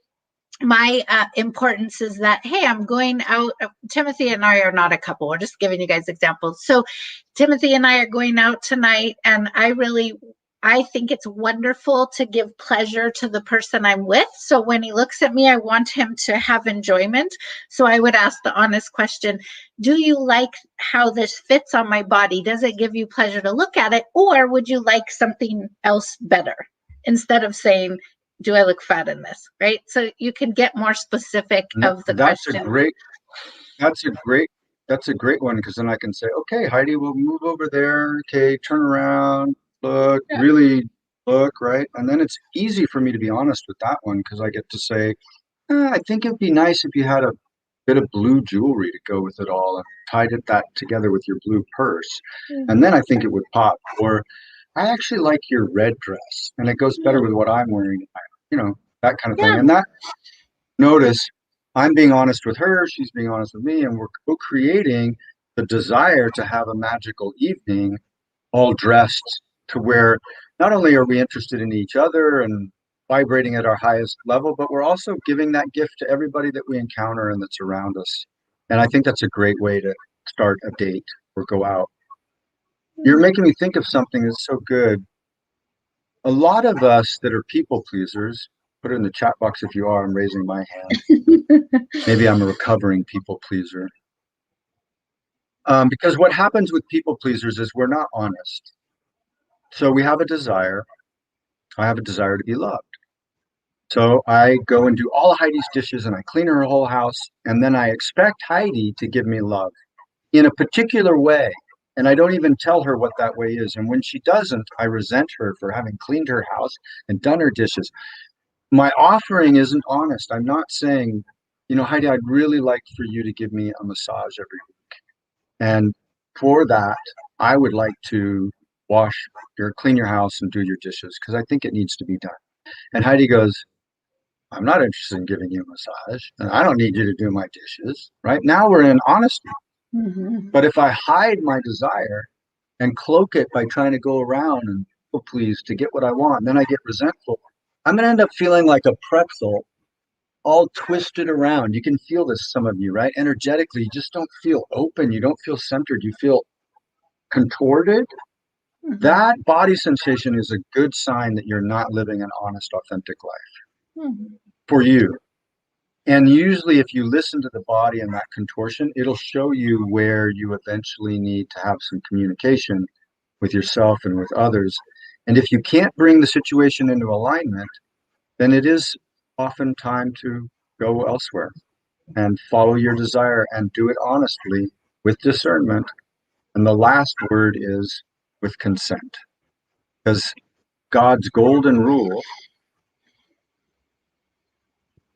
my importance is that, hey, I'm going out. Timothy and I are not a couple. We're just giving you guys examples. So Timothy and I are going out tonight, and I think it's wonderful to give pleasure to the person I'm with. So when he looks at me, I want him to have enjoyment. So I would ask the honest question, do you like how this fits on my body? Does it give you pleasure to look at it? Or would you like something else better? Instead of saying, do I look fat in this? Right? So you can get more specific of the question. That's a great one, because then I can say, okay, Heidi, we'll move over there. Okay, turn around, look, really look, right? And then it's easy for me to be honest with that one, because I get to say, I think it'd be nice if you had a bit of blue jewelry to go with it all and tied that together with your blue purse. And then I think it would pop. Or I actually like your red dress and it goes better with what I'm wearing, that kind of thing. And that, notice, I'm being honest with her, she's being honest with me, and we're co-creating the desire to have a magical evening, all dressed to where not only are we interested in each other and vibrating at our highest level, but we're also giving that gift to everybody that we encounter and that's around us. And I think that's a great way to start a date or go out. You're making me think of something that's so good. A lot of us that are people pleasers, put it in the chat box if you are, I'm raising my hand. Maybe I'm a recovering people pleaser. Because what happens with people pleasers is we're not honest. So we have a desire. I have a desire to be loved. So I go and do all of Heidi's dishes and I clean her whole house. And then I expect Heidi to give me love in a particular way. And I don't even tell her what that way is. And when she doesn't, I resent her for having cleaned her house and done her dishes. My offering isn't honest. I'm not saying, Heidi, I'd really like for you to give me a massage every week. And for that, I would like to clean your house and do your dishes because I think it needs to be done. And Heidi goes, I'm not interested in giving you a massage, and I don't need you to do my dishes. Right now we're in honesty. But if I hide my desire and cloak it by trying to go around and please to get what I want, then I get resentful. I'm going to end up feeling like a pretzel all twisted around. You can feel this, some of you, right? Energetically, you just don't feel open. You don't feel centered. You feel contorted. That body sensation is a good sign that you're not living an honest, authentic life for you. And usually if you listen to the body and that contortion, it'll show you where you eventually need to have some communication with yourself and with others. And if you can't bring the situation into alignment, then it is often time to go elsewhere and follow your desire and do it honestly with discernment. And the last word is with consent, because God's golden rule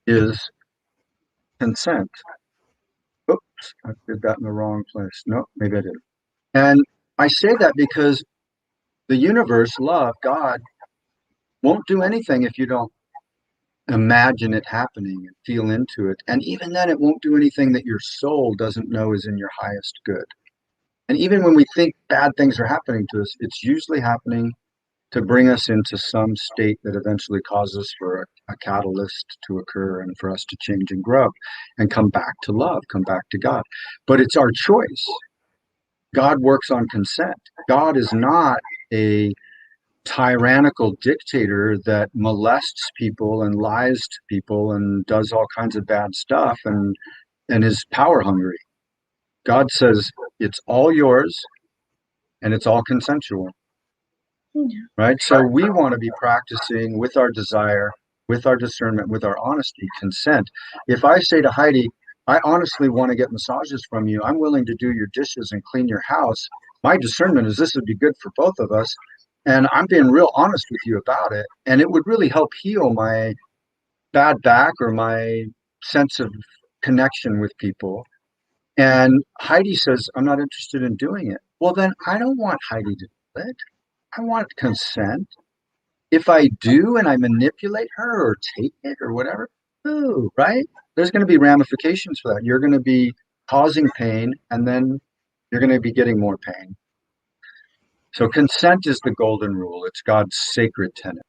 is consent. Oops, I did that in the wrong place. No, maybe I didn't. And I say that because the universe, love, God, won't do anything if you don't imagine it happening and feel into it. And even then, it won't do anything that your soul doesn't know is in your highest good. And even when we think bad things are happening to us, it's usually happening to bring us into some state that eventually causes for a catalyst to occur and for us to change and grow and come back to love, come back to God. But it's our choice. God works on consent. God is not a tyrannical dictator that molests people and lies to people and does all kinds of bad stuff and is power hungry. God says it's all yours and it's all consensual. Right? So we want to be practicing with our desire, with our discernment, with our honesty, consent. If I say to Heidi, I honestly want to get massages from you, I'm willing to do your dishes and clean your house, my discernment is this would be good for both of us. And I'm being real honest with you about it. And it would really help heal my bad back or my sense of connection with people. And Heidi says, I'm not interested in doing it. Well, then I don't want Heidi to do it. I want consent. If I do and I manipulate her or take it or whatever, ooh, right? There's going to be ramifications for that. You're going to be causing pain and then you're going to be getting more pain. So consent is the golden rule. It's God's sacred tenet.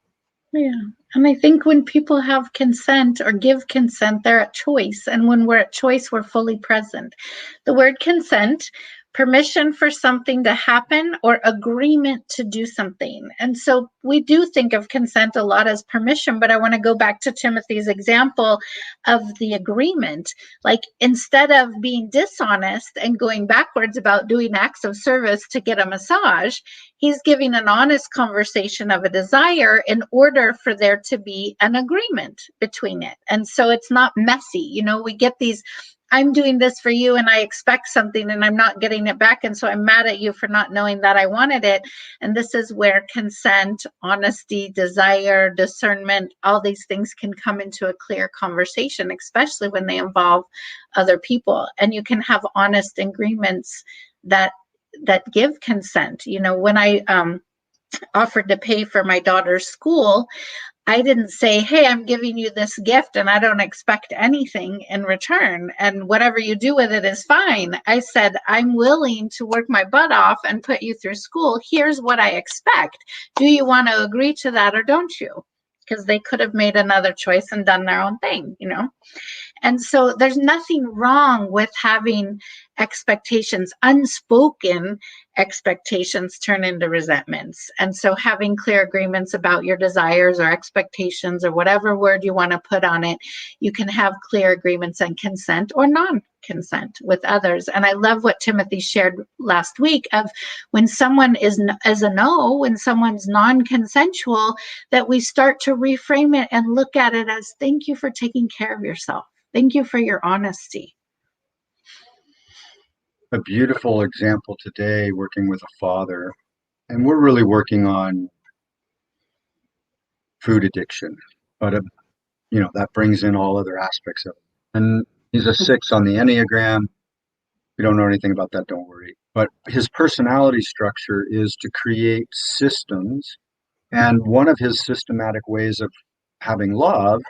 Yeah. And I think when people have consent or give consent, they're at choice. And when we're at choice, we're fully present. The word consent, permission for something to happen or agreement to do something. And so we do think of consent a lot as permission, but I want to go back to Timothy's example of the agreement. Like instead of being dishonest and going backwards about doing acts of service to get a massage, he's giving an honest conversation of a desire in order for there to be an agreement between it. And so it's not messy. You know, we get these, I'm doing this for you and I expect something and I'm not getting it back. And so I'm mad at you for not knowing that I wanted it. And this is where consent, honesty, desire, discernment, all these things can come into a clear conversation, especially when they involve other people. And you can have honest agreements that give consent. You know, when I offered to pay for my daughter's school, I didn't say, hey, I'm giving you this gift and I don't expect anything in return. And whatever you do with it is fine. I said, I'm willing to work my butt off and put you through school. Here's what I expect. Do you want to agree to that or don't you? Because they could have made another choice and done their own thing, you know? And so there's nothing wrong with having expectations. Unspoken expectations turn into resentments. And so having clear agreements about your desires or expectations or whatever word you want to put on it, you can have clear agreements and consent or non-consent with others. And I love what Timothy shared last week of when someone is a no, when someone's non-consensual, that we start to reframe it and look at it as thank you for taking care of yourself. Thank you for your honesty. A beautiful example today working with a father, and we're really working on food addiction, but you know, that brings in all other aspects of it. And he's a 6 on the Enneagram. We don't know anything about that, don't worry. But his personality structure is to create systems. And one of his systematic ways of having love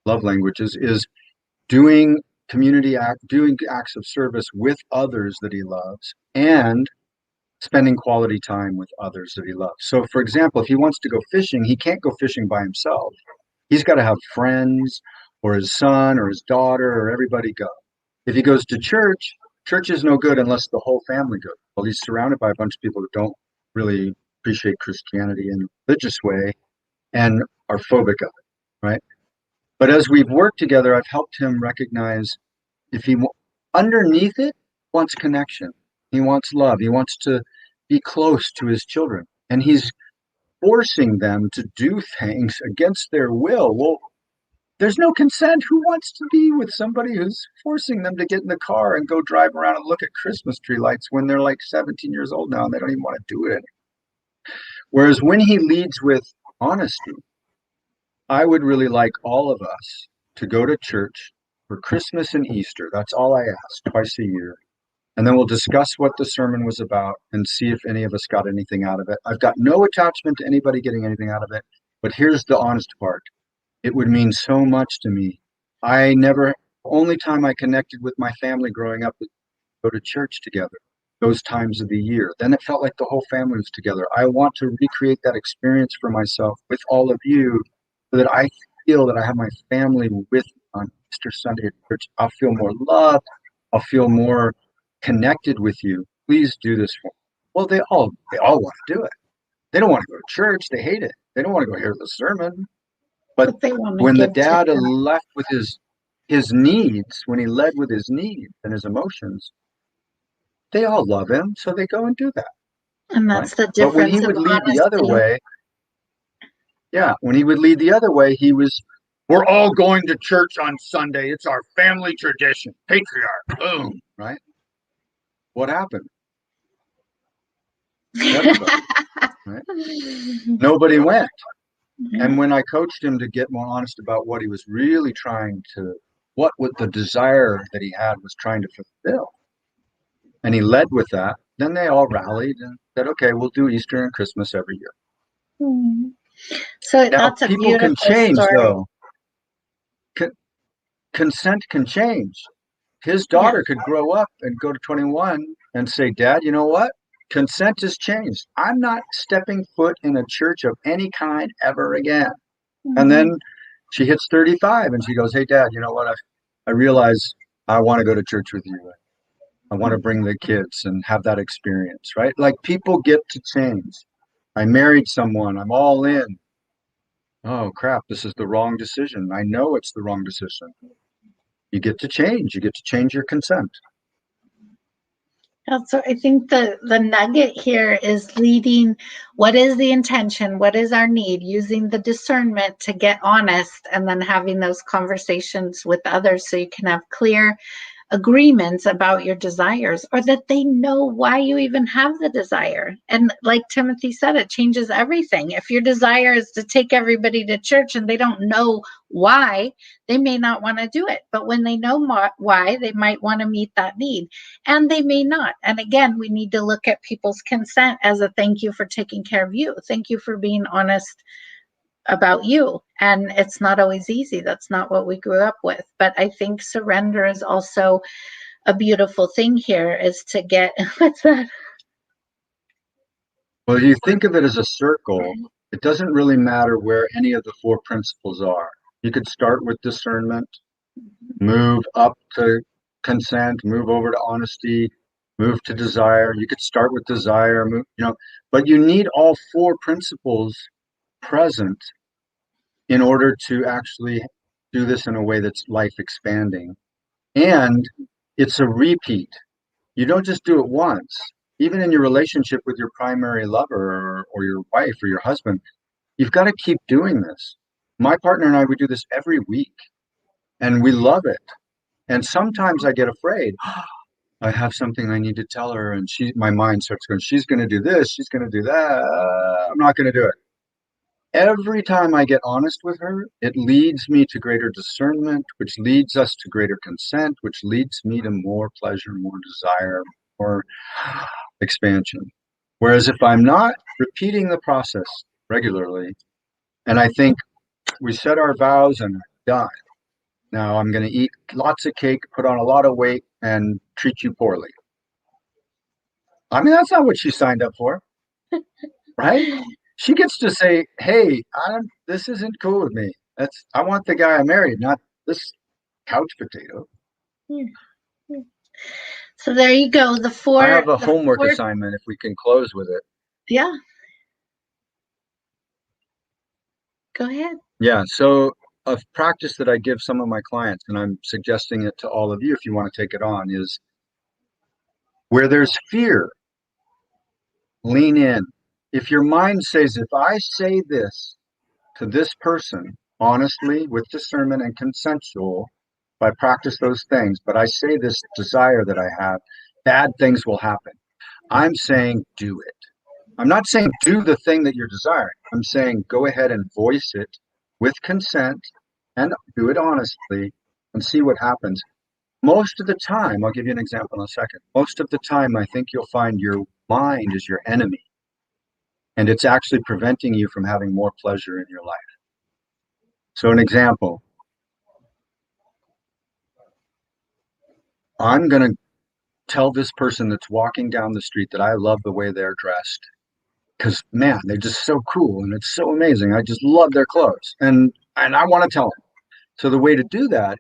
languages, is doing doing acts of service with others that he loves and spending quality time with others that he loves. So for example, if he wants to go fishing, he can't go fishing by himself. He's got to have friends or his son or his daughter or everybody go. If he goes to church, church is no good unless the whole family goes. Well, he's surrounded by a bunch of people who don't really appreciate Christianity in a religious way and are phobic of it, right? But as we've worked together, I've helped him recognize if underneath it, wants connection. He wants love. He wants to be close to his children. And he's forcing them to do things against their will. Well, there's no consent. Who wants to be with somebody who's forcing them to get in the car and go drive around and look at Christmas tree lights when they're like 17 years old now and they don't even want to do it anymore? Whereas when he leads with honesty, I would really like all of us to go to church for Christmas and Easter. That's all I ask, twice a year. And then we'll discuss what the sermon was about and see if any of us got anything out of it. I've got no attachment to anybody getting anything out of it, but here's the honest part. It would mean so much to me. Only time I connected with my family growing up was to go to church together, those times of the year. Then it felt like the whole family was together. I want to recreate that experience for myself with all of you so that I feel that I have my family with me on Easter Sunday at church. I'll feel more loved. I'll feel more connected with you. Please do this for me. Well, they all want to do it. They don't want to go to church. They hate it. They don't want to go hear the sermon. But they want to when the give to dad him. left with his needs, when he led with his needs and his emotions, they all love him, so they go and do that. And that's Right? the But when he difference of would lead the other honesty. way, when he would lead the other way, he was, we're all going to church on Sunday. It's our family tradition. Patriarch. Boom. Right? What happened? Everybody. Right? Nobody went. And when I coached him to get more honest about what he was really trying to, what the desire that he had was trying to fulfill, and he led with that, then they all rallied and said, okay, we'll do Easter and Christmas every year. So Now, that's a people can beautiful change, story. though. Consent can change. His daughter could grow up and go to 21 and say, Dad, you know what? Consent has changed. I'm not stepping foot in a church of any kind ever again. And then she hits 35 and she goes, hey, Dad, you know what? I realize I want to go to church with you. I want to bring the kids and have that experience, right? Like people get to change. I married someone. I'm all in. Oh, crap. This is the wrong decision. I know it's the wrong decision. You get to change. You get to change your consent. So I think the nugget here is leading. What is the intention? What is our need? Using the discernment to get honest and then having those conversations with others so you can have clear agreements about your desires, or that they know why you even have the desire. And like Timothy said, it changes everything. If your desire is to take everybody to church and they don't know why, they may not want to do it. But when they know why, they might want to meet that need, and they may not. And again, we need to look at people's consent as a thank you for taking care of you. Thank you for being honest about you. And it's not always easy. That's not what we grew up with. But I think surrender is also a beautiful thing here, is to get what's that? Well, you think of it as a circle. It doesn't really matter where any of the four principles are. You could start with discernment, move up to consent, move over to honesty, move to desire. You could start with desire, but you need all four principles present in order to actually do this in a way that's life expanding. And it's a repeat. You don't just do it once. Even in your relationship with your primary lover or your wife or your husband, you've got to keep doing this. My partner and I, we do this every week and we love it. And sometimes I get afraid. I have something I need to tell her. And my mind starts going, she's going to do this. She's going to do that. I'm not going to do it. Every time I get honest with her, it leads me to greater discernment, which leads us to greater consent, which leads me to more pleasure, more desire, more expansion. Whereas if I'm not repeating the process regularly, and I think we set our vows and done. Now I'm going to eat lots of cake, put on a lot of weight, and treat you poorly. I mean, that's not what she signed up for, right? She gets to say, hey, this isn't cool with me. I want the guy I married, not this couch potato. So there you go. I have a homework assignment if we can close with it. Yeah. Go ahead. Yeah. So a practice that I give some of my clients, and I'm suggesting it to all of you if you want to take it on, is where there's fear, lean in. If your mind says, if I say this to this person, honestly, with discernment and consensual, if I practice those things, but I say this desire that I have, bad things will happen. I'm saying do it. I'm not saying do the thing that you're desiring. I'm saying go ahead and voice it with consent and do it honestly and see what happens. Most of the time, I'll give you an example in a second. Most of the time, I think you'll find your mind is your enemy, and it's actually preventing you from having more pleasure in your life. So, an example, I'm going to tell this person that's walking down the street that I love the way they're dressed because, man, they're just so cool and it's so amazing. I just love their clothes, and I want to tell them. So the way to do that,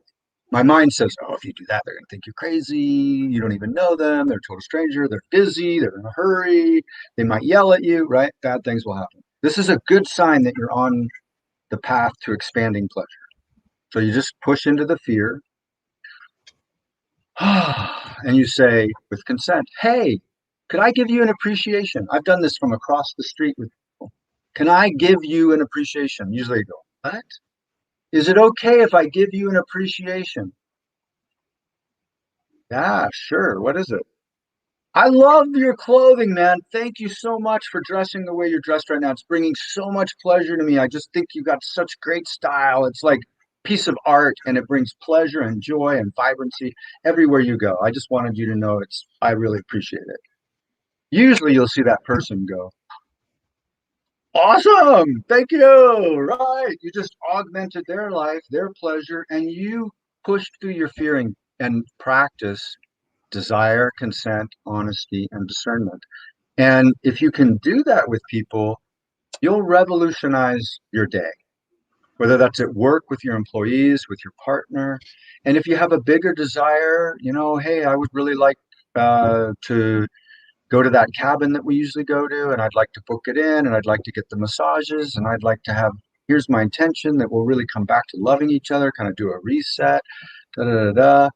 my mind says, oh, if you do that, they're going to think you're crazy. You don't even know them. They're a total stranger. They're busy. They're in a hurry. They might yell at you, right? Bad things will happen. This is a good sign that you're on the path to expanding pleasure. So you just push into the fear and you say with consent, hey, could I give you an appreciation? I've done this from across the street with people. Can I give you an appreciation? Usually they go, what? Is it okay if I give you an appreciation? Yeah, sure. What is it? I love your clothing, man. Thank you so much for dressing the way you're dressed right now. It's bringing so much pleasure to me. I just think you got such great style. It's like a piece of art and it brings pleasure and joy and vibrancy everywhere you go. I just wanted you to know I really appreciate it. Usually you'll see that person go, awesome. Thank you. Right. You just augmented their life, their pleasure, and you pushed through your fear and practice desire, consent, honesty, and discernment. And if you can do that with people, you'll revolutionize your day, whether that's at work with your employees, with your partner. And if you have a bigger desire, hey, I would really like to go to that cabin that we usually go to, and I'd like to book it in, and I'd like to get the massages, and I'd like to have, here's my intention that we'll really come back to loving each other, kind of do a reset, da da da da.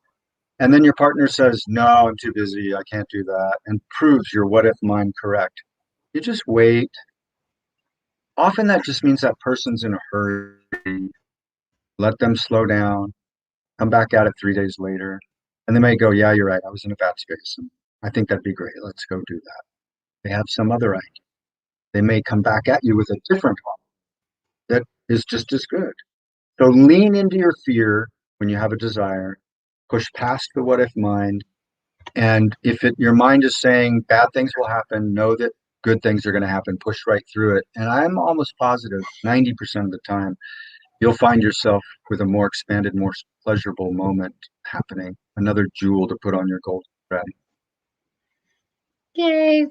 And then your partner says, no, I'm too busy. I can't do that. And proves your what if mind correct. You just wait. Often that just means that person's in a hurry. Let them slow down, come back at it 3 days later. And they may go, yeah, you're right. I was in a bad space. And I think that'd be great. Let's go do that. They have some other idea. They may come back at you with a different one that is just as good. So lean into your fear when you have a desire, push past the what if mind. And if your mind is saying bad things will happen, know that good things are going to happen, push right through it. And I'm almost positive 90% of the time, you'll find yourself with a more expanded, more pleasurable moment happening, another jewel to put on your golden thread. Yay.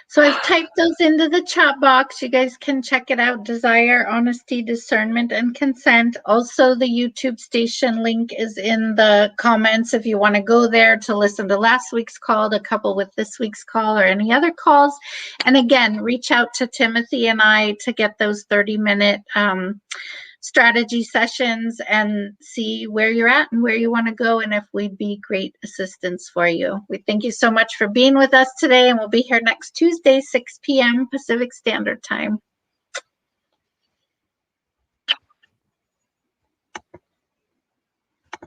So I've typed those into the chat box. You guys can check it out. Desire, honesty, discernment, and consent. Also, the YouTube station link is in the comments if you want to go there to listen to last week's call, to couple with this week's call or any other calls. And again, reach out to Timothy and I to get those 30-minute strategy sessions and see where you're at and where you want to go, and if we'd be great assistance for you. We thank you so much for being with us today, and we'll be here next Tuesday, 6 p.m. Pacific Standard Time.